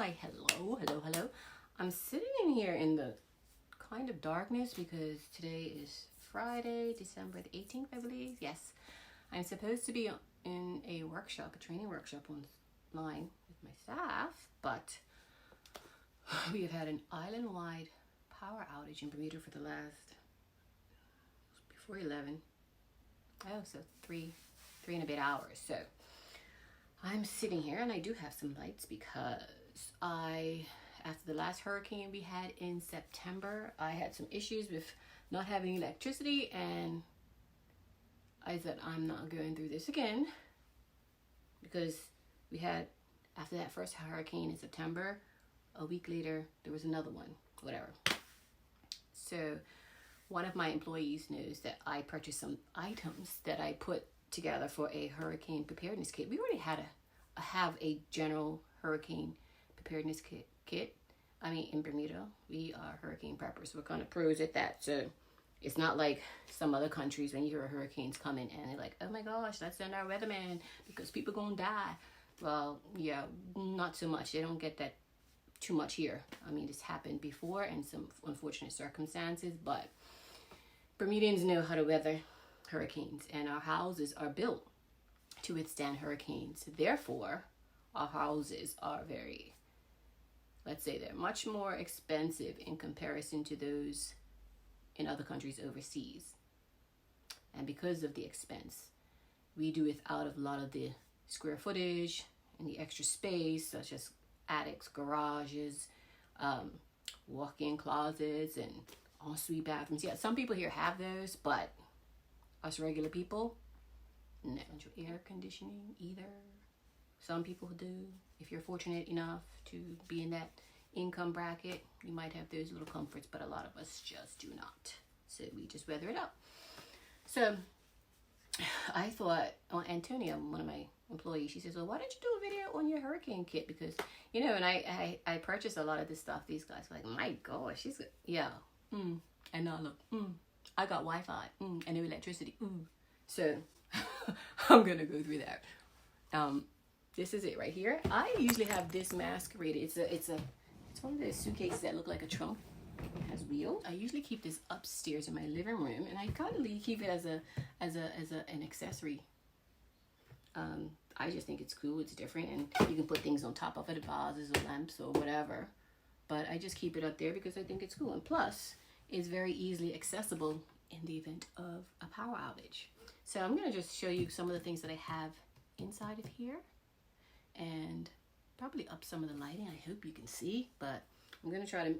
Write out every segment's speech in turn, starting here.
Hi, hello, hello, hello. I'm sitting in here in the kind of darkness because today is Friday, December the 18th, I believe. Yes, I'm supposed to be in a workshop, a training workshop online with my staff, but we have had an island-wide power outage in Bermuda for the last, before 11, so three and a bit hours. So I'm sitting here and I do have some lights because after the last hurricane we had in September, I had some issues with not having electricity, and I said I'm not going through this again because we had, after that first hurricane in September, a week later there was another one, whatever. So one of my employees knows that I purchased some items that I put together for a hurricane preparedness kit. We already have a general hurricane preparedness kit. I mean, in Bermuda, we are hurricane preppers. We're kind of pros at that. So it's not like some other countries when you hear a hurricane's coming and they're like, oh my gosh, let's send our weatherman because people gonna die. Well, yeah, not so much. They don't get that too much here. I mean, this happened before in some unfortunate circumstances, but Bermudians know how to weather hurricanes, and our houses are built to withstand hurricanes. Therefore, our houses are very, let's say they're much more expensive in comparison to those in other countries overseas. And because of the expense, we do without a lot of the square footage and the extra space, such as attics, garages, walk-in closets, and ensuite bathrooms. Yeah, some people here have those, but us regular people, no air conditioning either. Some people do. If you're fortunate enough to be in that income bracket, you might have those little comforts, but a lot of us just do not. So we just weather it out. So I thought, Antonia, one of my employees, she says, well, why don't you do a video on your hurricane kit? Because, you know, and I purchased a lot of this stuff. These guys were like, my gosh, she's, yeah. And now look, I got Wi-Fi, and no electricity. So I'm gonna go through that. This is it right here. I usually have this masqueraded. It's one of those suitcases that look like a trunk. It has wheels. I usually keep this upstairs in my living room, and I kind of keep it as an accessory. I just think it's cool. It's different, and you can put things on top of it, vases or lamps or whatever. But I just keep it up there because I think it's cool, and plus, it's very easily accessible in the event of a power outage. So I'm gonna just show you some of the things that I have inside of here, and probably up some of the lighting. I hope you can see, but I'm gonna try to.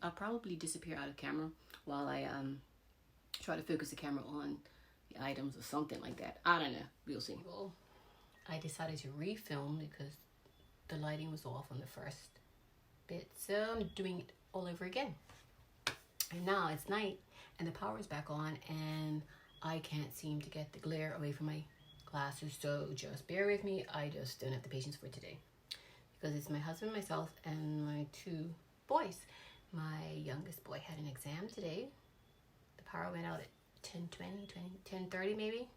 I'll probably disappear out of camera while I try to focus the camera on the items or something like that. I don't know. We'll see. Well, I decided to refilm because the lighting was off on the first bit, so I'm doing it all over again. And now it's night and the power is back on, and I can't seem to get the glare away from my glasses, so just bear with me. I just don't have the patience for today because it's my husband, myself, and my two boys. My youngest boy had an exam today. The power went out at 10:30 maybe.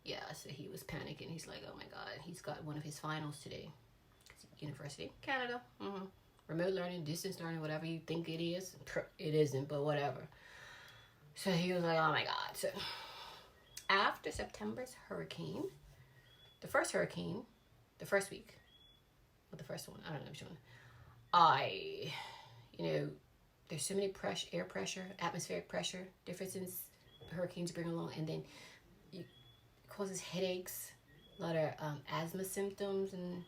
Yeah, so he was panicking. He's like, oh my God, he's got one of his finals today. University, Canada. Remote learning, distance learning, whatever you think it is. It isn't, but whatever. So he was like, oh my God. So after September's hurricane, the first week, or the first one, I don't know which one, there's so many air pressure, atmospheric pressure differences hurricanes bring along, and then it causes headaches, a lot of asthma symptoms, and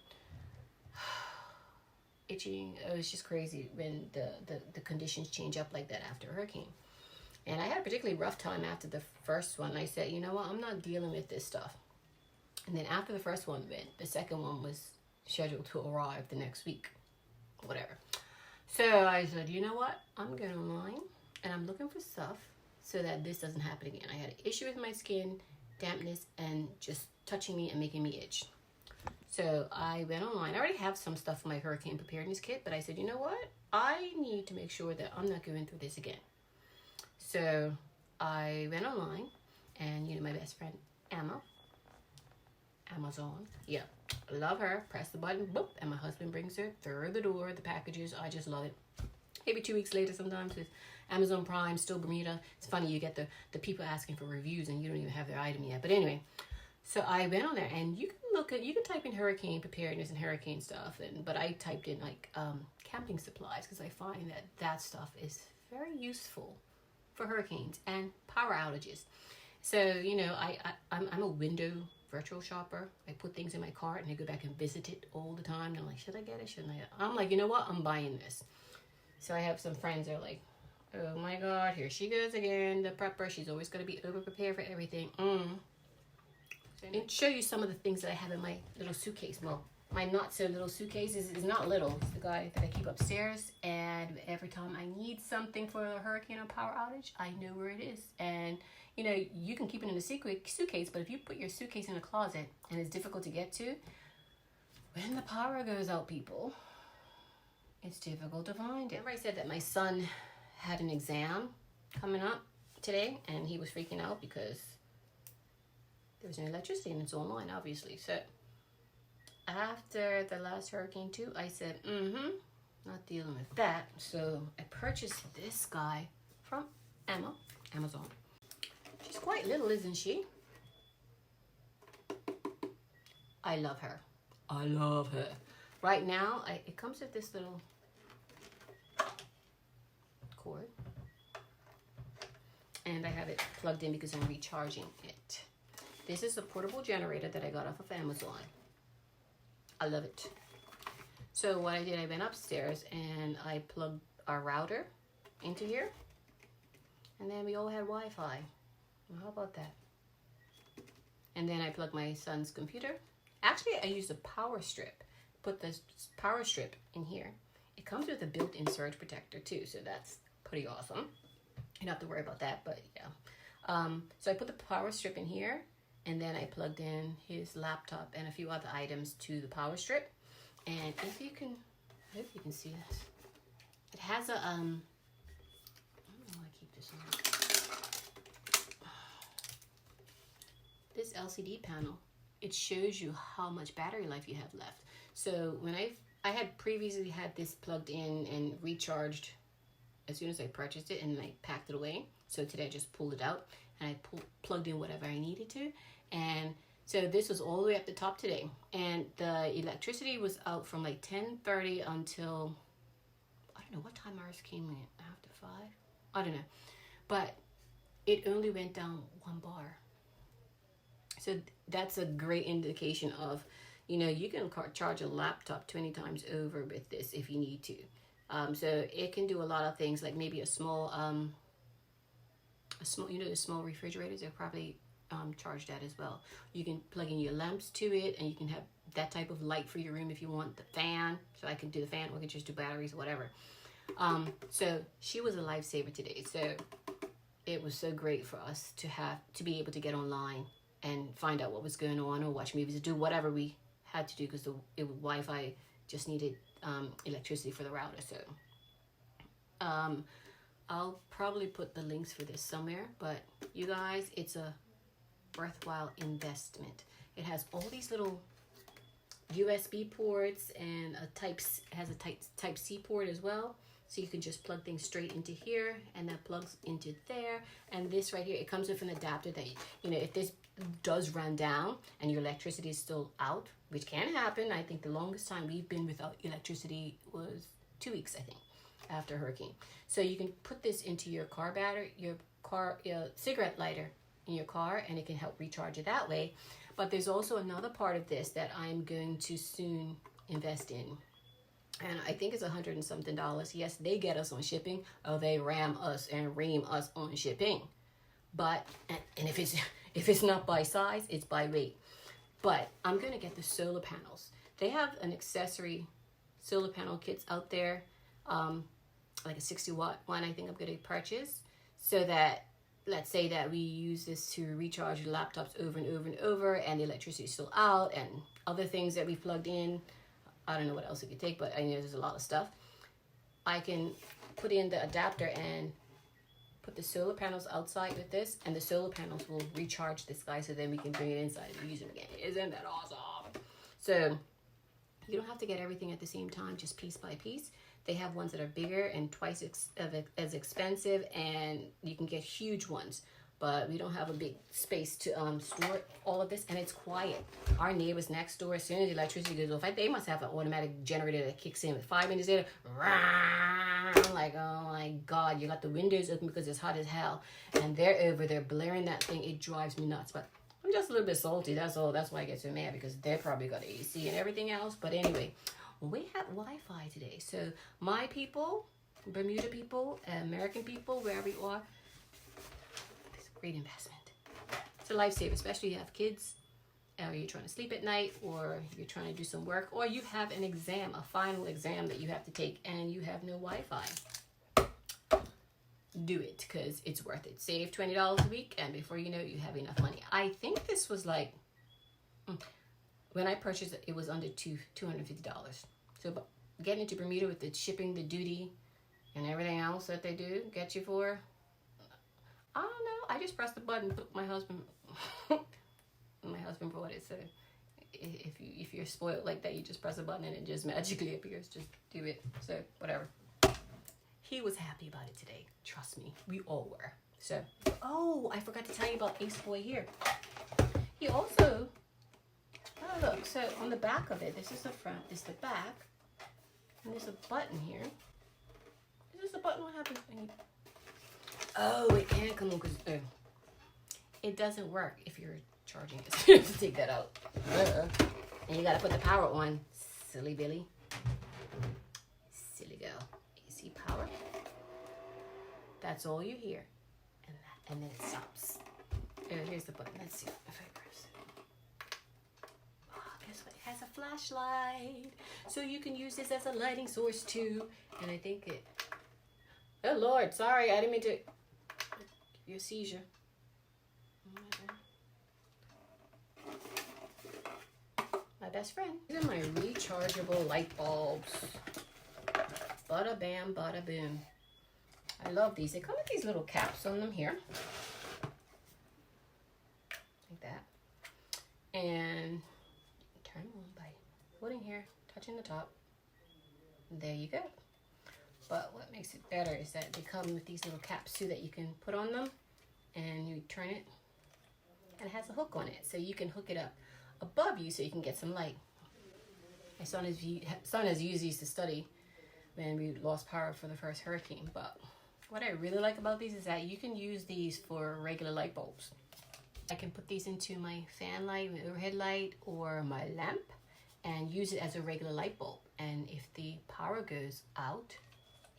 itching. It was just crazy when the conditions change up like that after a hurricane. And I had a particularly rough time after the first one. I said, you know what, I'm not dealing with this stuff. And then after the first one went, the second one was scheduled to arrive the next week, whatever. So I said, you know what, I'm going online and I'm looking for stuff so that this doesn't happen again. I had an issue with my skin, dampness, and just touching me and making me itch. So I went online. I already have some stuff for my hurricane preparedness kit, but I said, you know what, I need to make sure that I'm not going through this again. So I went online, and my best friend Amazon, yeah, Love her. Press the button, boop, and my husband brings her through the door, the packages. I just love it. Maybe 2 weeks later sometimes with Amazon Prime, still Bermuda. It's funny, you get the people asking for reviews and you don't even have their item yet. But anyway, so I went on there and you can type in hurricane preparedness and hurricane stuff. But I typed in like camping supplies because I find that stuff is very useful for hurricanes and power outages. So, you know, I'm a window virtual shopper. I put things in my cart and I go back and visit it all the time. And I'm like, should I get it? Shouldn't I? I'm like, you know what? I'm buying this. So I have some friends that are like, oh my God, here she goes again, the prepper. She's always going to be over prepared for everything. And show you some of the things that I have in my little suitcase. Well, my not so little suitcase is not little. It's the guy that I keep upstairs. And every time I need something for a hurricane or power outage, I know where it is. And you know, you can keep it in a suitcase, but if you put your suitcase in a closet and it's difficult to get to, when the power goes out, people, it's difficult to find it. Remember I said that my son had an exam coming up today and he was freaking out because there was no electricity and it's online, obviously. So after the last hurricane too, I said, not dealing with that. So I purchased this guy from Amazon. She's quite little, isn't she? I love her. I love her. Right now, it comes with this little cord. And I have it plugged in because I'm recharging it. This is a portable generator that I got off of Amazon. I love it. So what I did, I went upstairs and I plugged our router into here. And then we all had Wi-Fi. How about that? And then I plugged my son's computer. Actually, I used a power strip. Put the power strip in here. It comes with a built-in surge protector too, so that's pretty awesome. You don't have to worry about that, but yeah. So I put the power strip in here, and then I plugged in his laptop and a few other items to the power strip. And if you can, I hope you can see this. It has a I don't know why I keep this on. This LCD panel, it shows you how much battery life you have left. So when I had previously had this plugged in and recharged as soon as I purchased it, and then I packed it away. So today I just pulled it out and I plugged in whatever I needed to. And so this was all the way up the top today. And the electricity was out from like 10:30 until, I don't know what time ours came in, after 5? I don't know. But it only went down 1 bar. So that's a great indication of, you know, you can charge a laptop 20 times over with this if you need to. So it can do a lot of things, like maybe a small, you know, the small refrigerators, they're probably charge that as well. You can plug in your lamps to it, and you can have that type of light for your room if you want. The fan, so I can do the fan, or I can just do batteries or whatever. So she was a lifesaver today. So it was so great for us to be able to get online and find out what was going on, or watch movies, or do whatever we had to do, because the Wi-Fi just needed electricity for the router. So I'll probably put the links for this somewhere, but you guys, it's a worthwhile investment. It has all these little USB ports, and has a type C port as well. So you can just plug things straight into here, and that plugs into there. And this right here, it comes with an adapter that, you know, if this does run down and your electricity is still out, which can happen. I think the longest time we've been without electricity was 2 weeks, I think, after a hurricane. So you can put this into your car battery, your cigarette lighter in your car, and it can help recharge it that way. But there's also another part of this that I'm going to soon invest in. And I think it's $100 and something. Yes, they get us on shipping. Oh, they ram us and ream us on shipping. But, and if it's not by size, it's by weight. But I'm going to get the solar panels. They have an accessory solar panel kits out there, like a 60-watt one I think I'm going to purchase, so that, let's say that we use this to recharge the laptops over and over and over, and the electricity is still out, and other things that we plugged in. I don't know what else it could take, but I know there's a lot of stuff. I can put in the adapter and put the solar panels outside with this, and the solar panels will recharge this guy, so then we can bring it inside and use it again. Isn't that awesome? So you don't have to get everything at the same time, just piece by piece. They have ones that are bigger and twice as expensive, and you can get huge ones. But we don't have a big space to store all of this, and it's quiet. Our neighbors next door, as soon as the electricity goes off, they must have an automatic generator that kicks in. 5 minutes later, I'm like, oh my God, you got the windows open because it's hot as hell, and they're over there blaring that thing. It drives me nuts, but I'm just a little bit salty, that's all. That's why I get so mad, because they probably got AC and everything else. But anyway, we have Wi-Fi today. So my people, Bermuda people, American people, wherever you are, it's a great investment. It's a lifesaver, especially if you have kids, or you're trying to sleep at night, or you're trying to do some work, or you have an exam, a final exam that you have to take, and you have no Wi-Fi. Do it, because it's worth it. Save $20 a week, and before you know it, you have enough money. I think this was like, when I purchased it, it was under $250. So but getting into Bermuda with the shipping, the duty, and everything else that they do get you for, I don't know. I just pressed the button. My husband bought it. So if you're spoiled like that, you just press a button and it just magically appears. Just do it. So whatever. He was happy about it today. Trust me, we all were. So, oh, I forgot to tell you about Ace Boy here. He also, oh look, so on the back of it, this is the front, this is the back, and there's a button here. Is this a button? What happens when you, oh, it can't come on because it doesn't work if you're charging it. You have to take that out. And you gotta put the power on, silly Billy. Silly girl. AC power. That's all you hear. And then it stops. Oh, here's the button. Let's see if I press it. Oh, guess what? It has a flashlight. So you can use this as a lighting source too. And I think it... Oh, Lord. Sorry. I didn't mean to... Give you a seizure. My best friend. These are my rechargeable light bulbs. Bada bam, bada boom. I love these. They come with these little caps on them here. Like that. And turn them on by putting here, touching the top. There you go. But what makes it better is that they come with these little caps too that you can put on them, and you turn it, and it has a hook on it. So you can hook it up above you so you can get some light. My son has used these to study when we lost power for the first hurricane. But what I really like about these is that you can use these for regular light bulbs. I can put these into my fan light, my overhead light, or my lamp, and use it as a regular light bulb. And if the power goes out,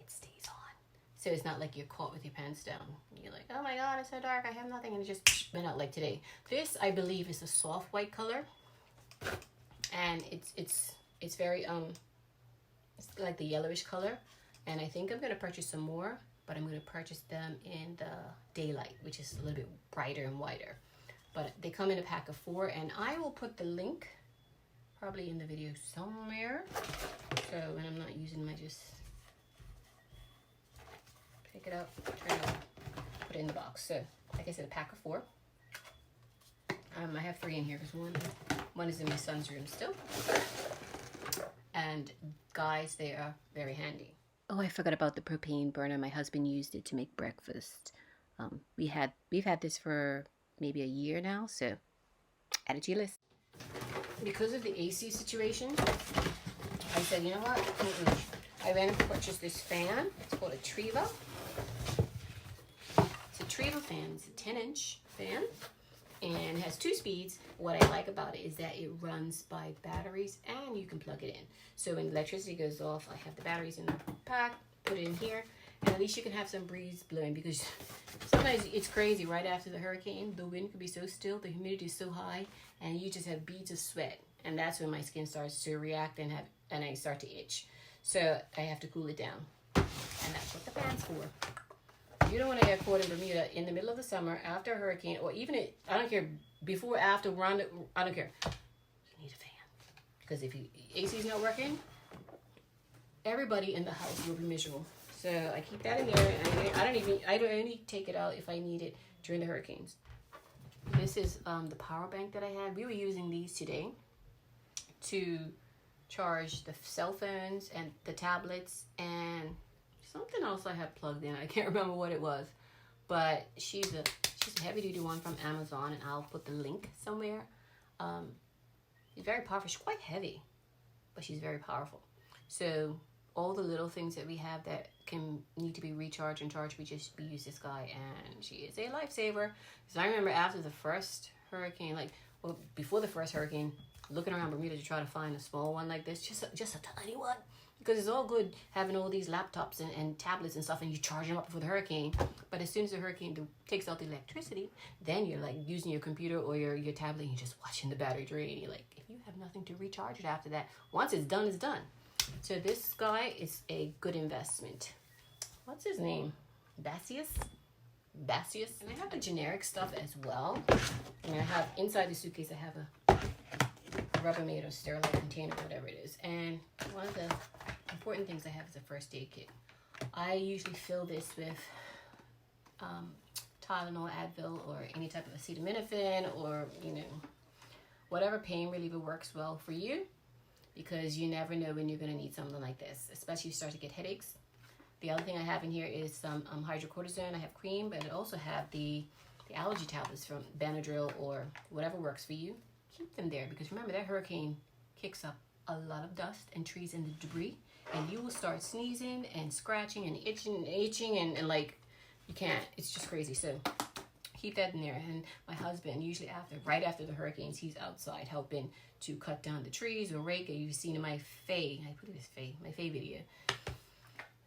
it stays on. So it's not like you're caught with your pants down. You're like, oh my God, it's so dark, I have nothing, and it just went out like today. This, I believe, is a soft white color, and it's very it's like the yellowish color. And I think I'm gonna purchase some more, but I'm gonna purchase them in the daylight, which is a little bit brighter and wider. But they come in a pack of 4, and I will put the link probably in the video somewhere. So when I'm not using them, I just pick it up, turn it on, put it in the box. So like I said, a pack of 4. I have 3 in here because one is in my son's room still. And guys, they are very handy. Oh, I forgot about the propane burner. My husband used it to make breakfast. We've had this for maybe a year now, so add it to your list. Because of the AC situation, I said, you know what? I ran and purchased this fan. It's called a Treva. It's a Treva fan. It's a 10-inch fan, and it has 2 speeds. What I like about it is that it runs by batteries, and you can plug it in. So when electricity goes off, I have the batteries in the pack, put it in here, and at least you can have some breeze blowing, because sometimes it's crazy. Right after the hurricane, the wind could be so still, the humidity is so high, and you just have beads of sweat, and that's when my skin starts to react and I start to itch. So I have to cool it down, and that's what the fan's for. You don't want to get caught in Bermuda in the middle of the summer after a hurricane, or even I don't care, before, after, around, I don't care. You need a fan, because if AC is not working, everybody in the house will be miserable. So I keep that in there, and I only take it out if I need it during the hurricanes. This is the power bank that I had. We were using these today, to charge the cell phones and the tablets and something else I had plugged in. I can't remember what it was, but she's a heavy duty one from Amazon, and I'll put the link somewhere. She's very powerful. She's quite heavy, but she's very powerful. So all the little things that we have that can need to be recharged and charged, we use this guy, and she is a lifesaver. Because I remember after the first hurricane, before the first hurricane, looking around Bermuda to try to find a small one like this, just a tiny one. Because it's all good having all these laptops and tablets and stuff, and you charge them up before the hurricane. But as soon as the hurricane takes out the electricity, then you're like using your computer or your tablet, and you're just watching the battery drain. You're like, if you have nothing to recharge it after that, once it's done, it's done. So this guy is a good investment. What's his name? Baseus? And I have the generic stuff as well. And I have inside the suitcase, I have a Rubbermaid or sterile container, whatever it is. And one of the important things I have is a first aid kit. I usually fill this with Tylenol, Advil, or any type of acetaminophen, or whatever pain reliever works well for you, because you never know when you're going to need something like this, especially if you start to get headaches. The other thing I have in here is some hydrocortisone. I have cream, but I also have the allergy tablets from Benadryl or whatever works for you. Keep them there, because remember, that hurricane kicks up a lot of dust and trees and the debris, and you will start sneezing and scratching and itching and like you can't. It's just crazy. So keep that in there. And my husband, usually right after the hurricanes, he's outside helping to cut down the trees or rake it. You've seen in my Faye video.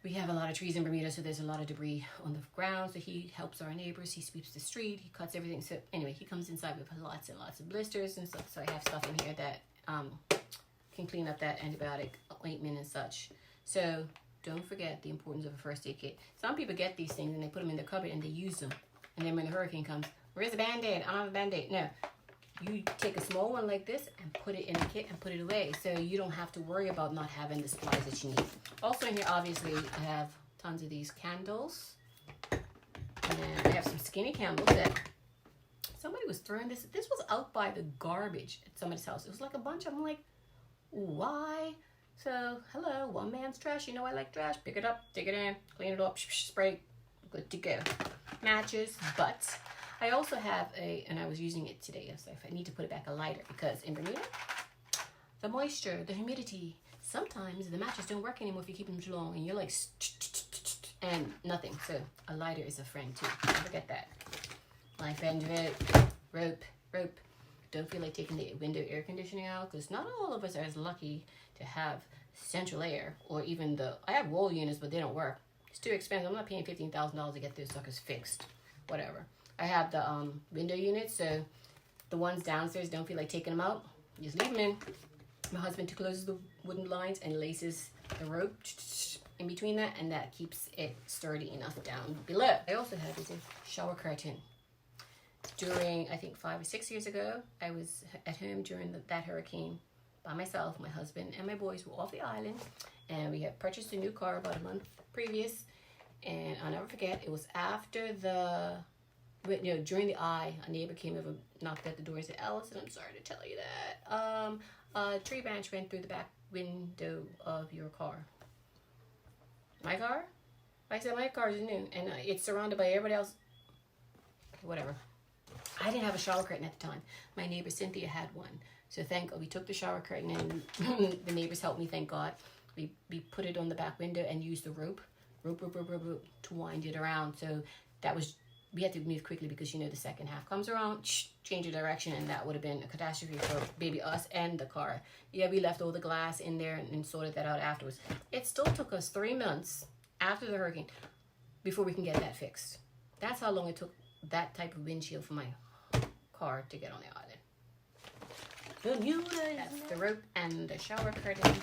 We have a lot of trees in Bermuda, so there's a lot of debris on the ground. So he helps our neighbors. He sweeps the street. He cuts everything. So anyway, he comes inside with lots and lots of blisters and stuff. So I have stuff in here that can clean up that antibiotic ointment and such. So don't forget the importance of a first aid kit. Some people get these things and they put them in their cupboard and they use them. And then when the hurricane comes, where's the Band-Aid? I don't have a Band-Aid. No. You take a small one like this and put it in a kit and put it away, so you don't have to worry about not having the supplies that you need. Also in here, obviously, I have tons of these candles. And I have some skinny candles that somebody was throwing this. This was out by the garbage at somebody's house. It was like a bunch of them. I'm like, why? So, hello, one man's trash. You know I like trash. Pick it up, take it in, clean it up, spray, good to go. Matches, but I also have and I was using it today, so if I need to put it back, a lighter, because in Bermuda, the moisture, the humidity, sometimes the matches don't work anymore if you keep them too long, and you're like, and nothing. So a lighter is a friend too. Don't forget that. Life end rope. Don't feel like taking the window air conditioning out, because not all of us are as lucky to have central air, or even I have wall units, but they don't work. It's too expensive. I'm not paying $15,000 to get those suckers fixed. Whatever. I have the window units, so the ones downstairs, don't feel like taking them out. Just leave them in. My husband closes the wooden blinds and laces the rope in between that, and that keeps it sturdy enough down below. I also have this shower curtain. During, I think 5 or 6 years ago, I was at home during that hurricane by myself. My husband and my boys were off the island, and we had purchased a new car about a month previous. And I'll never forget, it was after during the eye, a neighbor came over, knocked at the door and said, "Allison, I'm sorry to tell you that a tree branch went through the back window of your car." My car? I said, my car is new, and it's surrounded by everybody else. Whatever. I didn't have a shower curtain at the time. My neighbor Cynthia had one. So thank God, we took the shower curtain, and the neighbors helped me, thank God. We put it on the back window and used the rope to wind it around. So we had to move quickly, because the second half comes around, change the direction, and that would have been a catastrophe for baby us and the car. Yeah, we left all the glass in there and sorted that out afterwards. It still took us 3 months after the hurricane before we can get that fixed. That's how long it took that type of windshield for my car to get on the island. That's the rope and the shower curtains,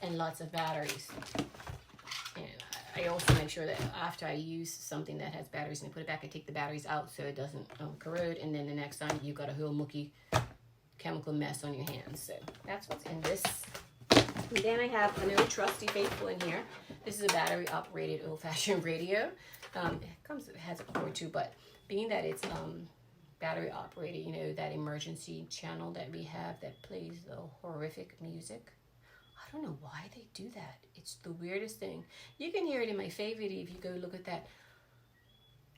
and lots of batteries. And I also make sure that after I use something that has batteries and I put it back, I take the batteries out so it doesn't corrode, and then the next time you've got a whole mucky chemical mess on your hands. So that's what's in this. And then I have an old trusty faithful in here. This is a battery operated old-fashioned radio. It has a cord too, but being that it's battery operated, you know, that emergency channel that we have that plays the horrific music. I don't know why they do that. It's the weirdest thing. You can hear it in my favorite if you go look at that.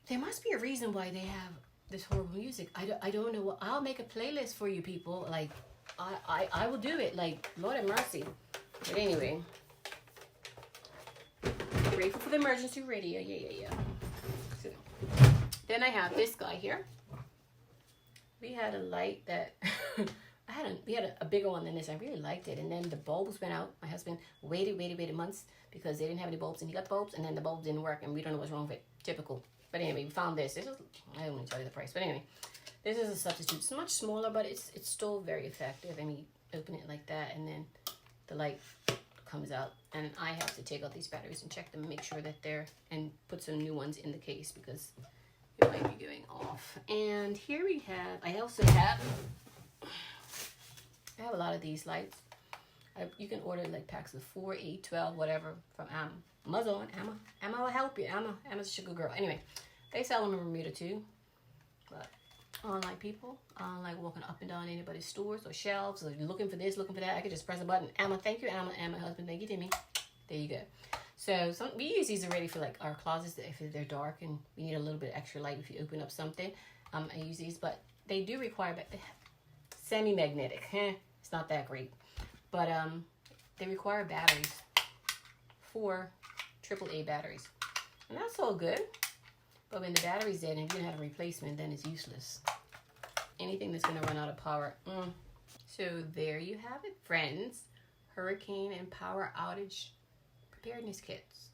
There must be a reason why they have this horrible music. I don't know. I'll make a playlist for you people. Like, I will do it. Like, Lord have mercy. But anyway, grateful for the emergency radio. Yeah. So, then I have this guy here. We had a light that we had a bigger one than this. I really liked it. And then the bulbs went out. My husband waited months because they didn't have any bulbs, and he got the bulbs, and then the bulbs didn't work, and we don't know what's wrong with it. Typical. But anyway, we found this. This is, I don't want to tell you the price, but anyway, this is a substitute. It's much smaller, but it's still very effective. I mean, open it like that, and then the light comes out, and I have to take out these batteries and check them, make sure that they're, and put some new ones in the case because it might be going off. And here we have, I have a lot of these lights. You can order like packs of 4, 8, 12, whatever from Amazon. Emma will help you. Emma's a sugar girl. Anyway, they sell them in Bermuda too. But I don't like people. I don't like walking up and down anybody's stores or shelves or looking for this, looking for that. I could just press a button. Emma, thank you, Emma. And my husband, thank you, Timmy. There you go. So we use these already for like our closets if they're dark and we need a little bit extra light if you open up something. I use these, but they do require semi-magnetic. It's not that great. But they require batteries, 4 AAA batteries. And that's all good. But when the battery's dead and you don't have a replacement, then it's useless. Anything that's going to run out of power. So there you have it, friends. Hurricane and power outage preparedness kits.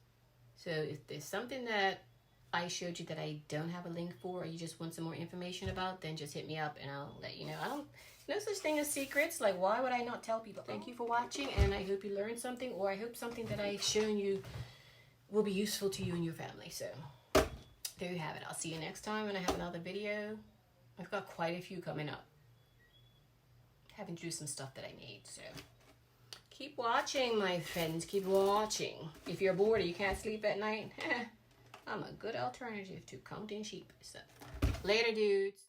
So if there's something that I showed you that I don't have a link for, or you just want some more information about, then just hit me up and I'll let you know. No such thing as secrets. Like, why would I not tell people? Thank you for watching, and I hope you learned something, or I hope something that I've shown you will be useful to you and your family. So there you have it. I'll see you next time when I have another video. I've got quite a few coming up. Having to do some stuff that I made, so keep watching, my friends. Keep watching. If you're bored or you can't sleep at night, I'm a good alternative to counting sheep. So later, dudes.